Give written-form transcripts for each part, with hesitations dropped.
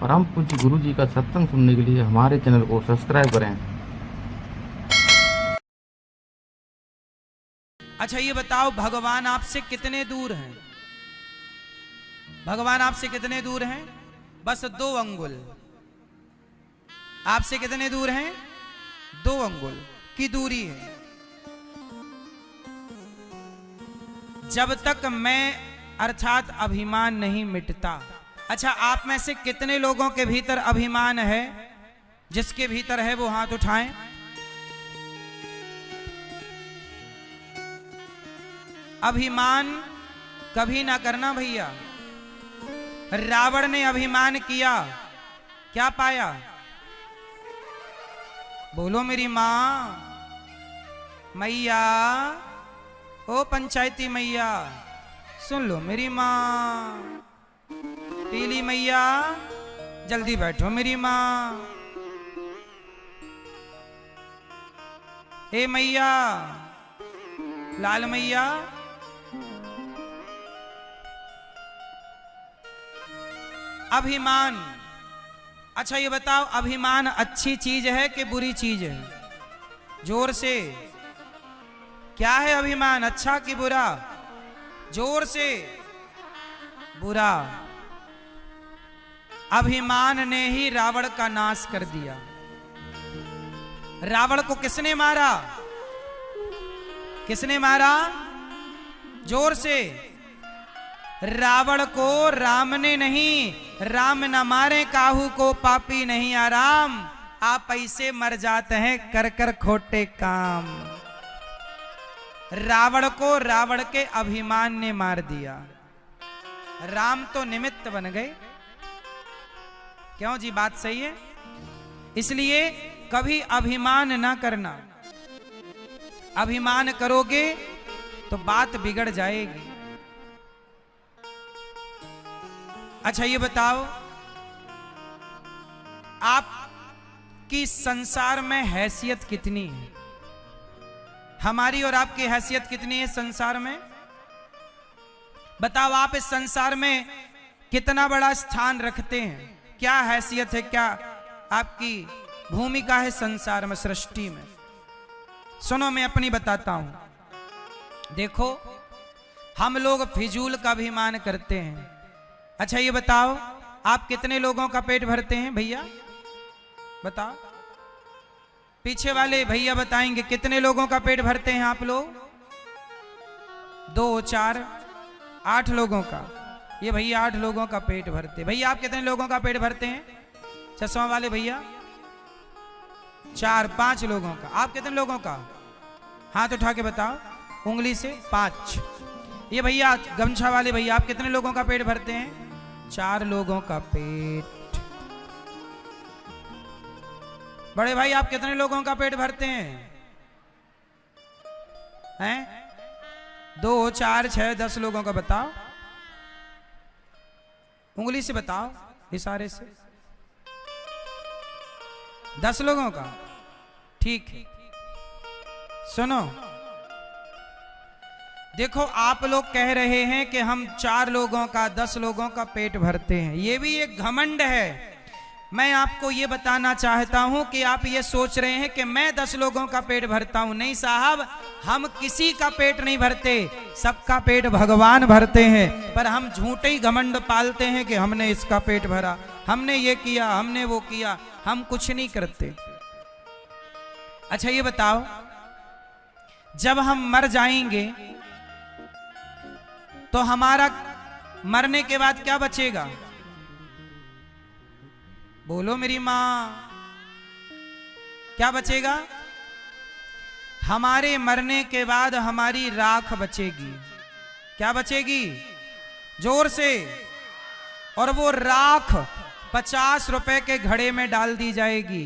परम पूज्य गुरु जी का सत्संग सुनने के लिए हमारे चैनल को सब्सक्राइब करें। अच्छा ये बताओ, भगवान आपसे कितने दूर हैं? भगवान आपसे कितने दूर हैं? बस 2 अंगुल। आपसे कितने दूर हैं? 2 अंगुल की दूरी है। जब तक मैं अर्थात अभिमान नहीं मिटता। अच्छा, आप में से कितने लोगों के भीतर अभिमान है? जिसके भीतर है वो हाथ उठाएं। अभिमान कभी ना करना भैया। रावण ने अभिमान किया, क्या पाया? बोलो मेरी मां, मैया, ओ पंचायती मैया, सुन लो मेरी मां, पीली मैया, जल्दी बैठो मेरी मां, हे मैया, लाल मैया। अभिमान। अच्छा ये बताओ, अभिमान अच्छी चीज है कि बुरी चीज है? जोर से, क्या है अभिमान, अच्छा कि बुरा? जोर से, बुरा। अभिमान ने ही रावण का नाश कर दिया। रावण को किसने मारा? किसने मारा? जोर से। रावण को राम ने नहीं, राम न मारे काहू को पापी नहीं आराम। आप ऐसे मर जाते हैं कर कर खोटे काम। रावण को रावण के अभिमान ने मार दिया। राम तो निमित्त बन गए। क्यों जी, बात सही है? इसलिए कभी अभिमान ना करना। अभिमान करोगे तो बात बिगड़ जाएगी। अच्छा ये बताओ, आपकी संसार में हैसियत कितनी है? हमारी और आपकी हैसियत कितनी है संसार में? बताओ, आप इस संसार में कितना बड़ा स्थान रखते हैं? क्या हैसियत है, क्या आपकी भूमिका है संसार में, सृष्टि में? सुनो, मैं अपनी बताता हूं। देखो, हम लोग फिजूल का अभिमान करते हैं। अच्छा ये बताओ, आप कितने लोगों का पेट भरते हैं भैया? बताओ। पीछे वाले भैया बताएंगे, कितने लोगों का पेट भरते हैं आप लोग? 2, 4, 8 लोगों का। ये भैया 8 लोगों का पेट भरते। भैया आप कितने लोगों का पेट भरते हैं? चश्मा वाले भैया 4, 5 लोगों का। आप कितने लोगों का? हाथ उठा के बताओ उंगली से। 5। ये भैया गमछा वाले भैया, आप कितने लोगों का पेट भरते हैं? 4 लोगों का पेट। बड़े भाई आप कितने लोगों का पेट भरते हैं? हैं? 2, 4, 6, 10 लोगों का। बताओ, उंगली से बताओ, इशारे से। 10 लोगों का, ठीक है। सुनो, देखो, आप लोग कह रहे हैं कि हम 4 लोगों का, 10 लोगों का पेट भरते हैं। ये भी एक घमंड है। मैं आपको ये बताना चाहता हूं कि आप ये सोच रहे हैं कि मैं 10 लोगों का पेट भरता हूं। नहीं साहब, हम किसी का पेट नहीं भरते, सबका पेट भगवान भरते हैं। पर हम झूठे ही घमंड पालते हैं कि हमने इसका पेट भरा, हमने ये किया, हमने वो किया। हम कुछ नहीं करते। अच्छा ये बताओ, जब हम मर जाएंगे तो हमारा मरने के बाद क्या बचेगा? बोलो मेरी मां, क्या बचेगा? हमारे मरने के बाद हमारी राख बचेगी। क्या बचेगी? जोर से। और वो राख 50 रुपए के घड़े में डाल दी जाएगी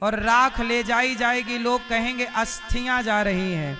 और राख ले जाई जाएगी। लोग कहेंगे अस्थियां जा रही हैं।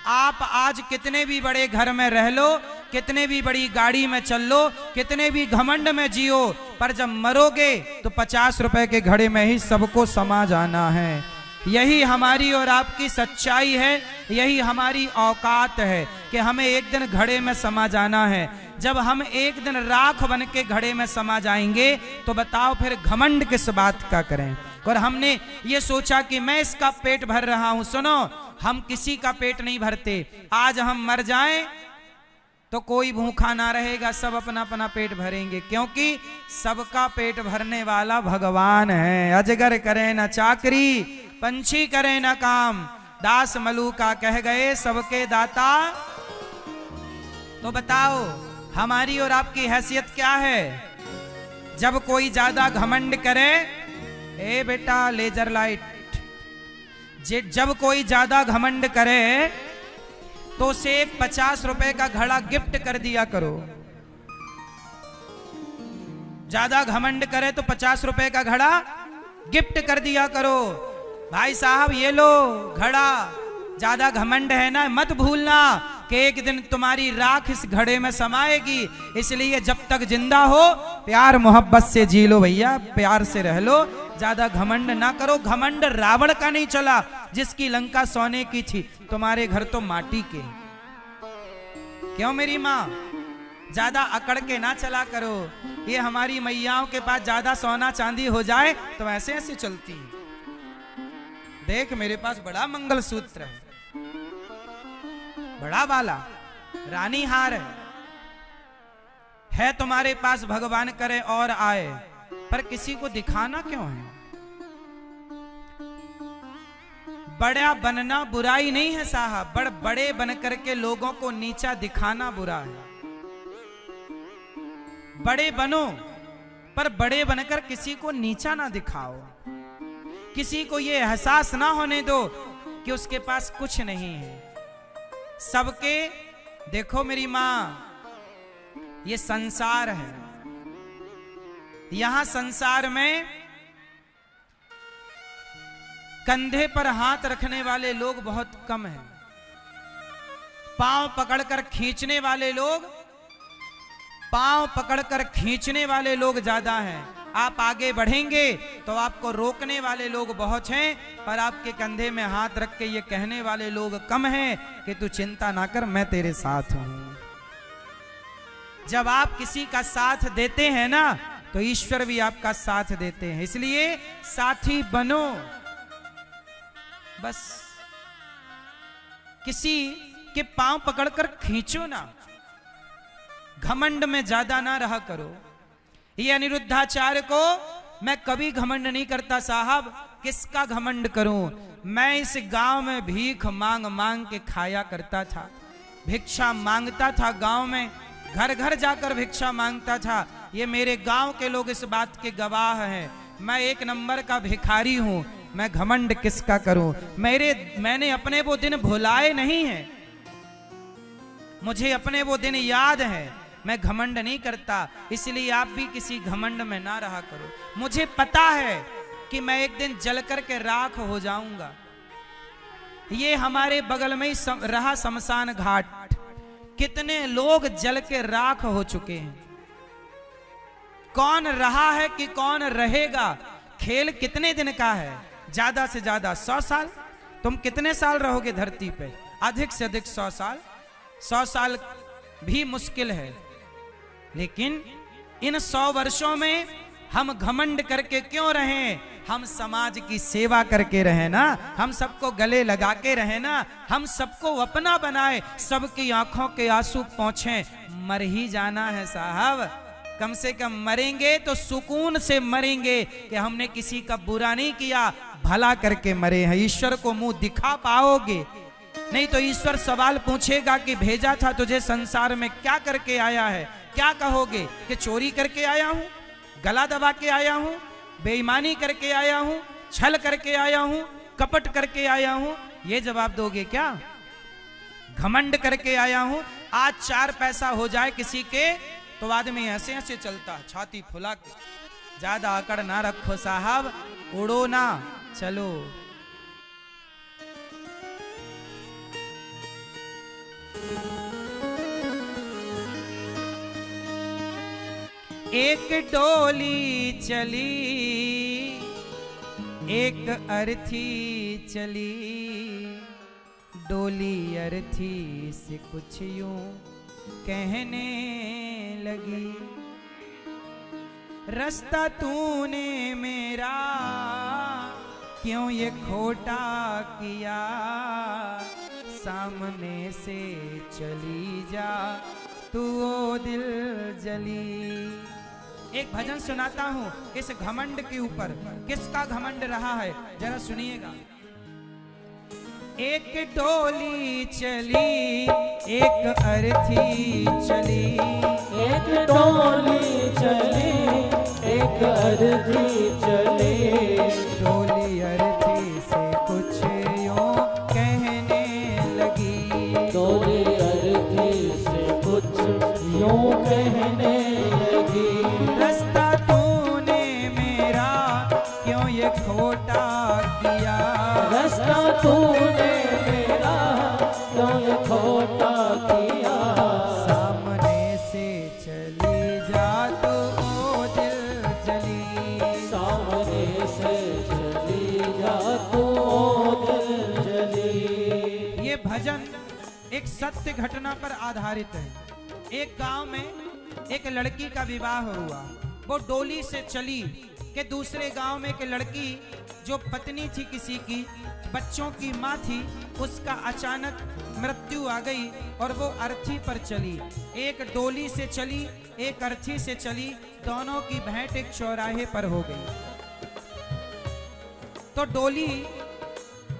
आप आज कितने भी बड़े घर में रह लो, कितने भी बड़ी गाड़ी में चल लो, कितने भी घमंड में जियो, पर जब मरोगे तो 50 रुपए के घड़े में ही सबको समा जाना है। यही हमारी और आपकी सच्चाई है, यही हमारी औकात है कि हमें एक दिन घड़े में समा जाना है। जब हम एक दिन राख बन के घड़े में समा जाएंगे तो बताओ फिर घमंड किस बात का करें। और हमने ये सोचा कि मैं इसका पेट भर रहा हूं। सुनो, हम किसी का पेट नहीं भरते। आज हम मर जाएं तो कोई भूखा ना रहेगा, सब अपना अपना पेट भरेंगे, क्योंकि सबका पेट भरने वाला भगवान है। अजगर करे न चाकरी, पंछी करे न काम, दास मलूका कह गए सबके दाता। तो बताओ हमारी और आपकी हैसियत क्या है? जब कोई ज्यादा घमंड करे, ए बेटा लेजर लाइट, जब कोई ज्यादा घमंड करे तो उसे 50 रुपए का घड़ा गिफ्ट कर दिया करो। ज्यादा घमंड करे तो 50 रुपए का घड़ा गिफ्ट कर दिया करो। भाई साहब ये लो घड़ा, ज्यादा घमंड है ना, मत भूलना कि एक दिन तुम्हारी राख इस घड़े में समाएगी। इसलिए जब तक जिंदा हो प्यार मोहब्बत से जी लो भैया, प्यार से रह लो, ज्यादा घमंड ना करो। घमंड रावण का नहीं चला, जिसकी लंका सोने की थी, तुम्हारे घर तो माटी के। क्यों मेरी माँ? ज्यादा अकड़ के ना चला करो। ये हमारी मैयाओं के पास ज्यादा सोना चांदी हो जाए तो ऐसे ऐसे चलती। देख मेरे पास बड़ा मंगलसूत्र है, बड़ा वाला रानी हार है तुम्हारे पास, भगवान करे और आए, पर किसी को दिखाना क्यों है? बड़ा बनना बुराई नहीं है साहब, बड़े बन करके लोगों को नीचा दिखाना बुरा है। बड़े बनो, पर बड़े बनकर किसी को नीचा ना दिखाओ। किसी को यह एहसास ना होने दो कि उसके पास कुछ नहीं है। सबके देखो मेरी मां, ये संसार है, यहां संसार में कंधे पर हाथ रखने वाले लोग बहुत कम हैं। पांव पकड़कर खींचने वाले लोग, पांव पकड़कर खींचने वाले लोग ज्यादा हैं। आप आगे बढ़ेंगे तो आपको रोकने वाले लोग बहुत हैं, पर आपके कंधे में हाथ रख के ये कहने वाले लोग कम हैं कि तू चिंता ना कर, मैं तेरे साथ हूं। जब आप किसी का साथ देते हैं ना तो ईश्वर भी आपका साथ देते हैं। इसलिए साथी बनो, बस किसी के पांव पकड़कर खींचो ना, घमंड में ज्यादा ना रहा करो। ये अनिरुद्धाचार्य को मैं कभी घमंड नहीं करता साहब, किसका घमंड करूं? मैं इस गांव में भीख मांग मांग के खाया करता था, भिक्षा मांगता था गांव में, घर घर जाकर भिक्षा मांगता था। ये मेरे गांव के लोग इस बात के गवाह हैं। मैं एक नंबर का भिखारी हूं, मैं घमंड किसका करूं? मैंने अपने वो दिन भुलाए नहीं हैं, मुझे अपने वो दिन याद है। मैं घमंड नहीं करता, इसलिए आप भी किसी घमंड में ना रहा करो। मुझे पता है कि मैं एक दिन जल कर के राख हो जाऊंगा। ये हमारे बगल में ही रहा शमशान घाट, कितने लोग जल के राख हो चुके हैं। कौन रहा है कि कौन रहेगा? खेल कितने दिन का है? ज्यादा से ज्यादा 100 साल। तुम कितने साल रहोगे धरती पे? अधिक से अधिक 100 साल। 100 साल भी मुश्किल है, लेकिन इन 100 वर्षों में हम घमंड करके क्यों रहें? हम समाज की सेवा करके रहें ना, हम सबको गले लगा के रहें ना, हम सबको अपना बनाए, सबकी आंखों के आंसू पहुंचे। मर ही जाना है साहब, कम से कम मरेंगे तो सुकून से मरेंगे कि हमने किसी का बुरा नहीं किया, भला करके मरे हैं। ईश्वर को मुंह दिखा पाओगे? नहीं तो ईश्वर सवाल पूछेगा कि भेजा था तुझे संसार में, क्या करके आया है? क्या कहोगे कि चोरी करके आया हूं, गला दबा के आया हूं, बेईमानी करके आया हूं, छल करके आया हूं, कपट करके आया हूं? ये जवाब दोगे क्या? घमंड करके आया हूं। आज 4 पैसा हो जाए किसी के तो आदमी ऐसे ऐसे चलता, छाती फुला के। ज्यादा अकड़ ना रखो साहब, उड़ो ना, चलो। एक डोली चली, एक अर्थी चली डोली अर्थी से कुछ यूं कहने लगी, रास्ता तूने मेरा क्यों ये खोटा किया, सामने से चली जा तू ओ दिल जली। एक भजन सुनाता हूं इस घमंड के ऊपर, किसका घमंड रहा है जरा सुनिएगा। एक डोली चली एक अर्थी चली, एक डोली चली एक अर्थी चली, डोली अर्थी से कुछ यूं कहने लगी, डोली अर्थी से कुछ यूं कहने लगी, रास्ता तूने मेरा क्यों ये खोटा किया, रास्ता तूने मेरा क्यों ये खोटा किया, सामने से चली जा तू ओ दिल जली, सामने से चली जा तू ओ दिल जली। ये भजन एक सत्य घटना पर आधारित है। एक गांव में एक लड़की का विवाह हुआ, वो डोली से चली कि दूसरे गांव में एक लड़की जो पत्नी थी किसी की, बच्चों की माँ थी, उसका अचानक मृत्यु आ गई और वो अर्थी पर चली। एक डोली से चली एक अर्थी से चली, दोनों की भेंट एक चौराहे पर हो गई। तो डोली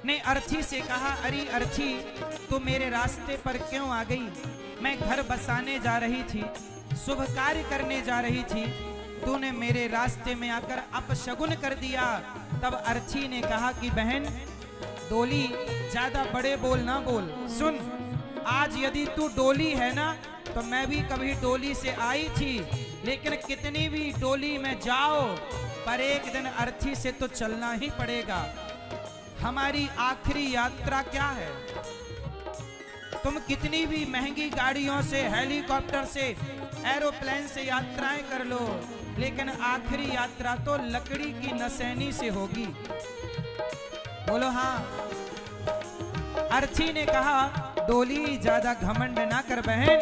ने अर्थी से कहा, अरे अर्थी तू मेरे रास्ते पर क्यों आ गई, मैं घर बसाने जा रही थी, शुभ कार्य करने जा रही थी, तूने मेरे रास्ते में आकर अपशगुन कर दिया। तब अर्थी ने कहा कि बहन डोली ज्यादा बड़े बोल ना बोल, सुन आज यदि तू डोली है ना तो मैं भी कभी डोली से आई थी, लेकिन कितनी भी डोली में जाओ पर एक दिन अर्थी से तो चलना ही पड़ेगा। हमारी आखिरी यात्रा क्या है, तुम कितनी भी महंगी गाड़ियों से, हेलीकॉप्टर से, एरोप्लेन से यात्राएं कर लो, लेकिन आखिरी यात्रा तो लकड़ी की नसैनी से होगी। बोलो हाँ। अर्थी ने कहा डोली ज्यादा घमंड ना कर बहन,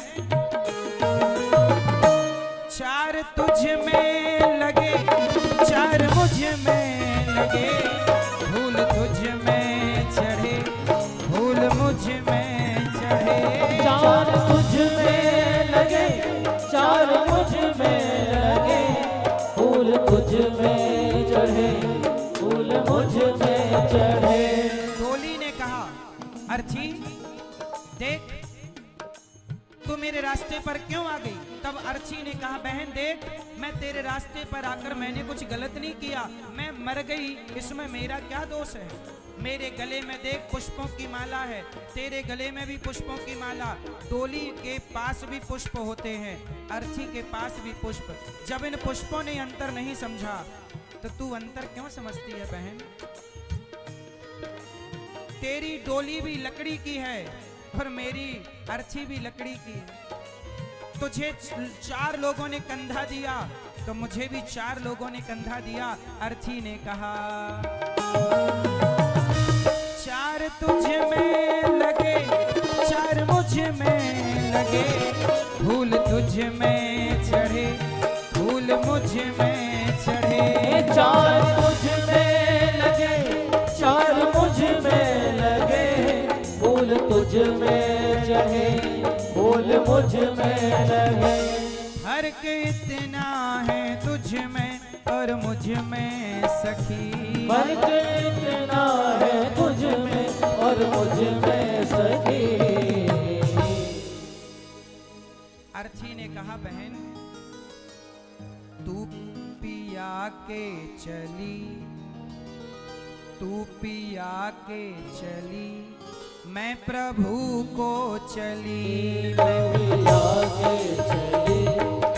चार तुझ में लगे चार मुझ में लगे, फूल तुझ में चढ़े फूल मुझ में चढ़े, चार तुझ में लगे चार मुझ में लगे, फूल तुझ में चढ़े फूल मुझ में चढ़े। डोली ने कहा अर्थी देख तू मेरे रास्ते पर क्यों आ गई। तब अर्थी ने कहा बहन देख मैं तेरे रास्ते पर आकर मैंने कुछ गलत नहीं किया, मैं मर गई, इसमें मेरा क्या दोष है। मेरे गले में देख पुष्पों की माला है, तेरे गले में भी पुष्पों की माला, डोली के पास भी पुष्प होते हैं, अर्थी के पास भी पुष्प। जब इन पुष्पों ने अंतर नहीं समझा तो तू अंतर क्यों समझती है बहन। तेरी डोली भी लकड़ी की है और मेरी अर्थी भी लकड़ी की है। तुझे चार लोगों ने कंधा दिया तो मुझे भी चार लोगों ने कंधा दिया। अर्थी ने कहा चार तुझ में लगे चार मुझ में लगे, फूल तुझ में चढ़े फूल मुझ में चढ़े, चार मुझ में लगे चार मुझ में लगे, फूल तुझ में चढ़े फूल मुझ में लगे। फर्क इतना है तुझ में और मुझ में सखी, फर्क इतना है तुझ में और मुझ में सखी। अर्थी ने कहा बहन तू पिया के चली, तू पिया के चली, मैं प्रभु को चली, मैं पिया के चली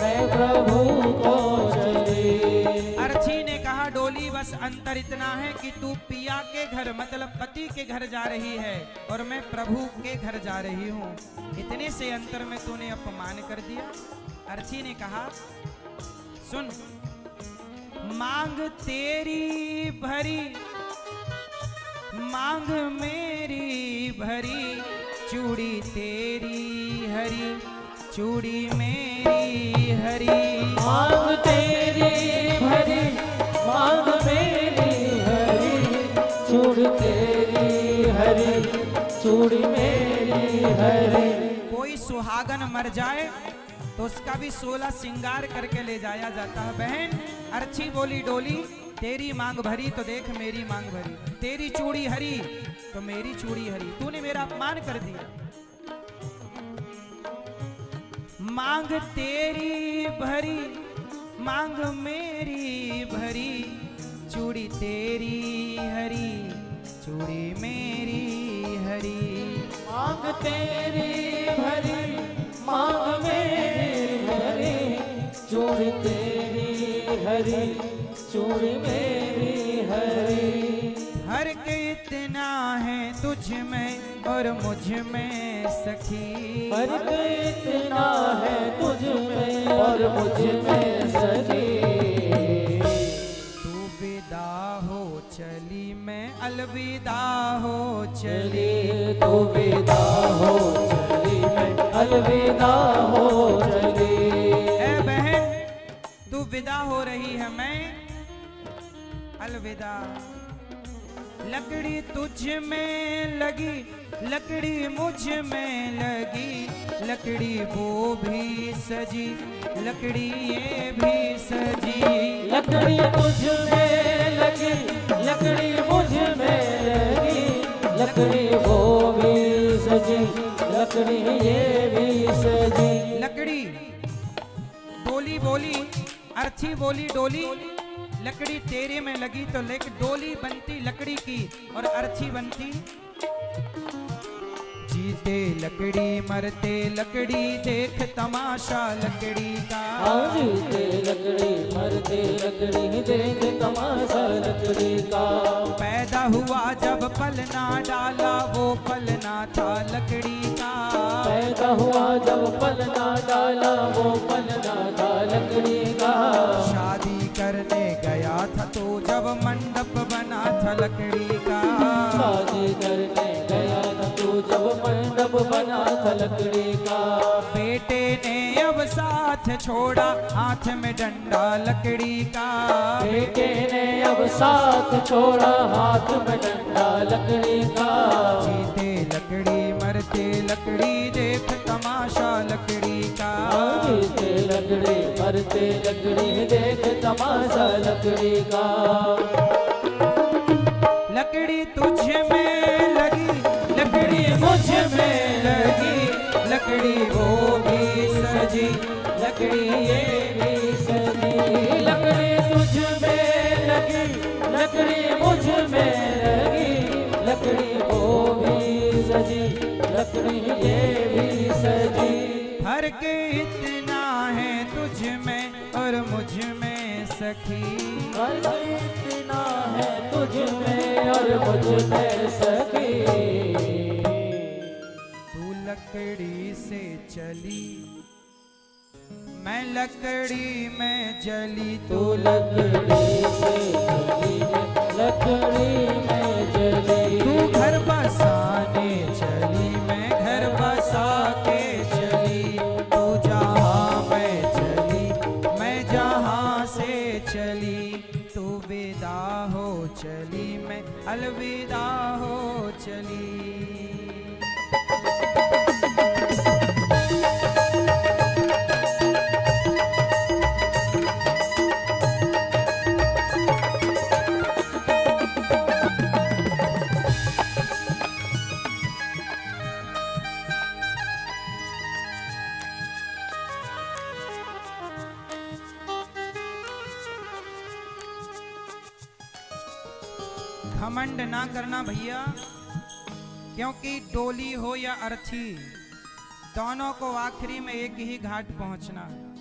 मैं प्रभु को चली। अर्थी ने कहा डोली बस अंतर इतना है कि तू पिया के घर मतलब पति के घर जा रही है और मैं प्रभु के घर जा रही हूँ, इतने से अंतर में तूने अपमान कर दिया। अर्थी ने कहा सुन मांग तेरी भरी मांग मेरी भरी चूड़ी तेरी हरी, चूड़ी मेरी हरी। मांग तेरी भरी, मांग मेरी हरी, चूड़ी तेरी हरी, चूड़ी मेरी हरी। कोई सुहागन मर जाए तो उसका भी 16 श्रृंगार करके ले जाया जाता है। बहन अर्ची बोली डोली, तेरी मांग भरी तो देख मेरी मांग भरी, तेरी चूड़ी हरी तो मेरी चूड़ी हरी, तूने मेरा अपमान कर दिया। मांग तेरी भरी, मांग मेरी भरी, चूड़ी तेरी हरी, चूड़ी मेरी हरी। मांग तेरी भरी, मांग मेरी हरी, चूड़ी तेरी हरी, चूड़ी मेरी हरी। हर के इतना है तुझ में और मुझ में सखी, फर्क इतना है तुझ में और मुझ में सखी। तू विदा हो चली मैं अलविदा हो चली, तू विदा हो चली मैं अलविदा हो चली। ए बहन तू विदा हो रही है मैं अलविदा। लकड़ी तुझ में लगी, लकड़ी मुझ में लगी, लकड़ी वो भी सजी, लकड़ी ये भी सजी। लकड़ी तुझ में लगी, लकड़ी मुझ में लगी, लकड़ी वो भी सजी, लकड़ी ये भी सजी। लकड़ी डोली बोली, अर्थी बोली डोली, लकड़ी तेरे में लगी तो लेक डोली बनती लकड़ी की और अर्थी बनती। जीते लकड़ी मरते लकड़ी, देख तमाशा लकड़ी का। जीते लकड़ी मरते लकड़ी, देख तमाशा लकड़ी का। पैदा हुआ जब पलना डाला वो पलना था लकड़ी का। पैदा हुआ जब पलना डाला वो पलना था लकड़ी का। शादी करने गया था तो जब मंडप बना था लकड़ी का। शादी करने गया था तो जब मंडप बना था लकड़ी का। बेटे ने अब साथ छोड़ा हाथ में डंडा लकड़ी का। बेटे ने अब साथ छोड़ा हाथ में डंडा लकड़ी का। जीते लकड़ी मरते लकड़ी, देख तमाशा लकड़ी का। जीते लकड़ी मरते लकड़ी, देख तमाशा लकड़ी का। लकड़ी तुझ में लगी, लकड़ी मुझ में लगी, लकड़ी वो भी सजी, लकड़ी ये भी सजी। लकड़ी तुझ में लगी, लकड़ी मुझ में लगी, लकड़ी वो भी सजी, लकड़ी ये भी सजी। फर्क इतना है तुझ में और मुझ में सखी, फर्क इतना है तुझ में और मुझ में सखी। तू लकड़ी से चली मैं लकड़ी में जली, तू लकड़ी से चली लकड़ी में जली। तू घर बसाने चली मैं घर बसा के चली, तू जहाँ मैं चली मैं जहाँ से चली। तू विदा हो चली मैं अलविदा हो चली। घमंड ना करना भैया, क्योंकि डोली हो या अर्थी दोनों को आखिरी में एक ही घाट पहुंचना है।